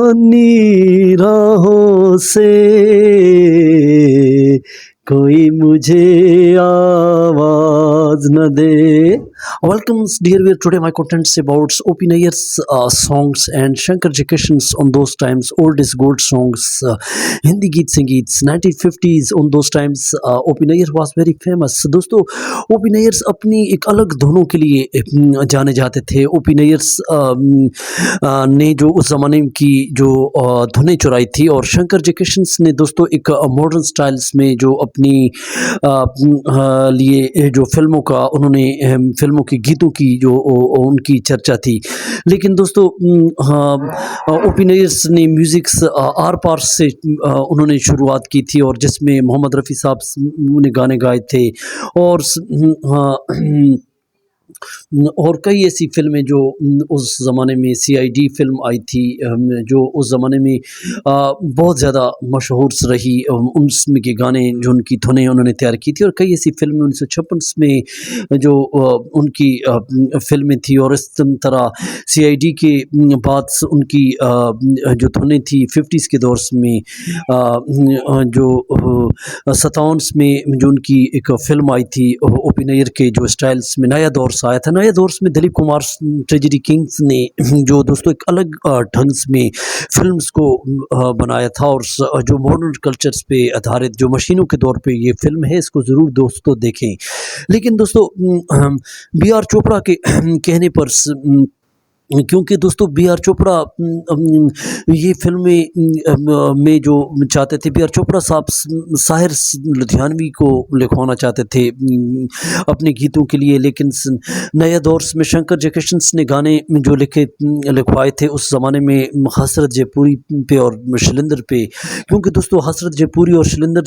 पुरानी राहों से कोई मुझे आवाज न दे. Welcome, dear viewer. Today my contents about O.P. Nayyar's songs and Shankar Jayakishan's on those times oldest gold songs, Hindi Geet Sangeets, 1950s. On those times O.P. Nayyar was very famous. दोस्तों O.P. Nayyar अपनी एक अलग धुनों के लिए जाने जाते थे. O.P. Nayyar ने जो उस ज़माने की जो धुनें चुराई थी, और शंकर जयकिशन्स ने दोस्तों एक मॉडर्न स्टाइल्स में जो अपनी लिए जो फिल्मों का उन्होंने फिल्मों के गीतों की जो उनकी चर्चा थी. लेकिन दोस्तों O.P. Nayyar ने म्यूज़िक्स आर पार से उन्होंने शुरुआत की थी, और जिसमें मोहम्मद रफ़ी साहब ने गाने गाए थे, और कई ऐसी फ़िल्में जो उस ज़माने में CID फ़िल्म आई थी, जो उस ज़माने में बहुत ज़्यादा मशहूर रही. उनमें के गाने जो उनकी धुनें उन्होंने तैयार की थी, और कई ऐसी फ़िल्में 1956 में जो उनकी फ़िल्में थी. और इस तरह CID के बाद उनकी जो धुनें थी 50s के दौर में, जो 57 में जो उनकी एक फ़िल्म आई थी O.P. Nayyar के जो स्टाइल्स में नया दौर आया था. नए दौर में दिलीप कुमार ट्रेजेडी किंग्स ने जो दोस्तों एक अलग ढंग में फिल्म्स को बनाया था, और जो मॉडर्न कल्चर्स पे आधारित जो मशीनों के दौर पे ये फिल्म है, इसको ज़रूर दोस्तों देखें. लेकिन दोस्तों B.R. चोपड़ा के कहने पर, क्योंकि दोस्तों B.R. चोपड़ा ये फिल्में में जो चाहते थे, B.R. चोपड़ा साहब साहिर लुधियानवी को लिखवाना चाहते थे अपने गीतों के लिए. लेकिन नए दौर में शंकर जयकिशन्स ने गाने जो लिखवाए थे उस ज़माने में हसरत जयपुरी पे और शैलेंद्र पे, क्योंकि दोस्तों हसरत जयपुरी और शैलेंद्र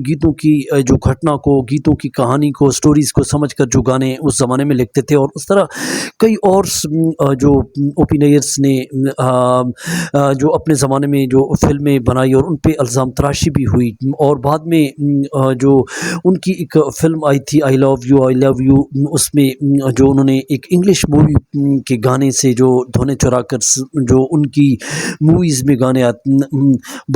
गीतों की जो घटना को, गीतों की कहानी को, स्टोरीज़ को समझ कर जो गाने उस ज़माने में लिखते थे. और उस तरह कई और जो O.P. Nayyar ने जो अपने ज़माने में जो फिल्में बनाई, और उन पे इल्ज़ाम तराशी भी हुई. और बाद में जो उनकी एक फ़िल्म आई थी आई लव यू, उसमें जो उन्होंने एक इंग्लिश मूवी के गाने से जो धुनें चुरा कर जो उनकी मूवीज़ में गाने आते,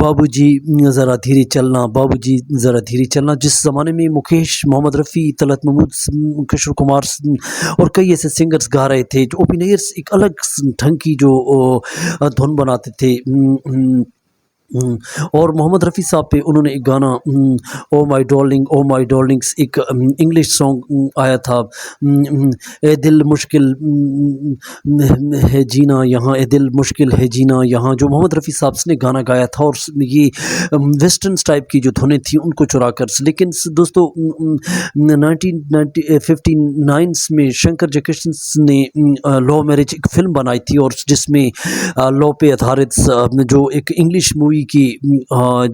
बाबूजी ज़रा धीरे चलना, बाबूजी ज़रा धीरे चलना, जिस ज़माने में मुकेश, मोहम्मद रफ़ी, तलत महमूद, किशोर कुमार और कई ऐसे सिंगर्स गा रहे थे, जो O.P. Nayyar एक अलग ढंग की जो धुन बनाते थे. और मोहम्मद रफ़ी साहब पे उन्होंने एक गाना ओ माई डार्लिंग्स, एक इंग्लिश सॉन्ग आया था, ए दिल मुश्किल है जीना यहाँ, ए दिल मुश्किल है जीना यहाँ, जो मोहम्मद रफ़ी साहब ने गाना गाया था. और ये वेस्टर्न टाइप की जो धुनें थी उनको चुरा कर. लेकिन दोस्तों 1959 में शंकर जयकिशन्स ने लव मैरिज एक फ़िल्म बनाई थी, और जिसमें लव पे आधारित जो एक इंग्लिश मूवी की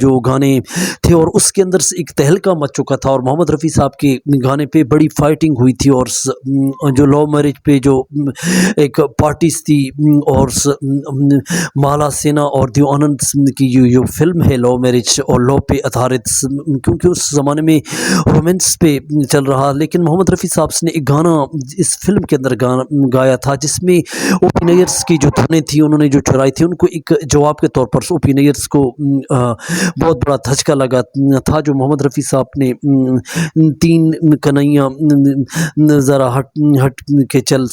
जो गाने थे, और उसके अंदर से एक तहलका मच चुका था, और मोहम्मद रफ़ी साहब के गाने पे बड़ी फाइटिंग हुई थी. और जो लव मैरिज पे जो एक पार्टीज थी, और माला सेना और दियो आनंद की जो फिल्म है लव मैरिज और लव पे आधारित, क्योंकि उस ज़माने में रोमांस पे चल रहा. लेकिन मोहम्मद रफ़ी साहब ने एक गाना इस फिल्म के अंदर गाया था, जिसमें O.P. Nayyar की जो धुनें थी उन्होंने जो चुराई थी, उनको एक जवाब के तौर पर O.P. Nayyar को बहुत बड़ा धचका लगा था. जो मोहम्मद रफ़ी साहब ने तीन कन्हैया ज़रा हट के चल,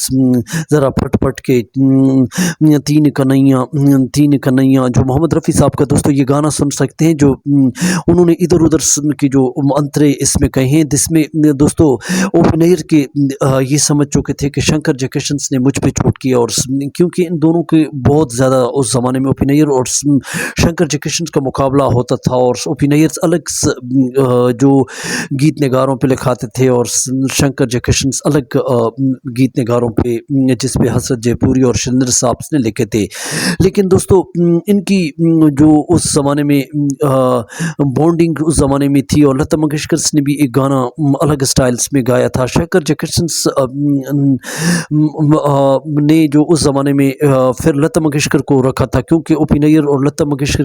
ज़रा फट के तीन कन्हैया, जो मोहम्मद रफ़ी साहब का दोस्तों ये गाना सुन सकते हैं, जो उन्होंने इधर उधर की जो अंतरे इसमें कहे हैं, जिसमें दोस्तों O.P. Nayyar के ये समझ चुके थे कि शंकर जयकिशन्स ने मुझ पे चोट किया. और क्योंकि इन दोनों के बहुत ज़्यादा उस ज़माने में O.P. Nayyar और शंकर जयकिशन्स का मुकाबला होता था, और O.P. Nayyar अलग जो गीत निगारों पे लिखाते थे, और शंकर जयकिशन्स अलग गीत निगारों पे, जिस पे हसरत जयपुरी और शैलेंद्र साहब ने लिखे थे. लेकिन दोस्तों इनकी जो उस ज़माने में बॉन्डिंग उस ज़माने में थी, और लता मंगेशकर ने भी एक गाना अलग स्टाइल्स में गाया था. शंकर जयकिशन्स ने जो उस ज़माने में फिर लता मंगेशकर को रखा था, क्योंकि O.P. Nayyar और लता मंगेशकर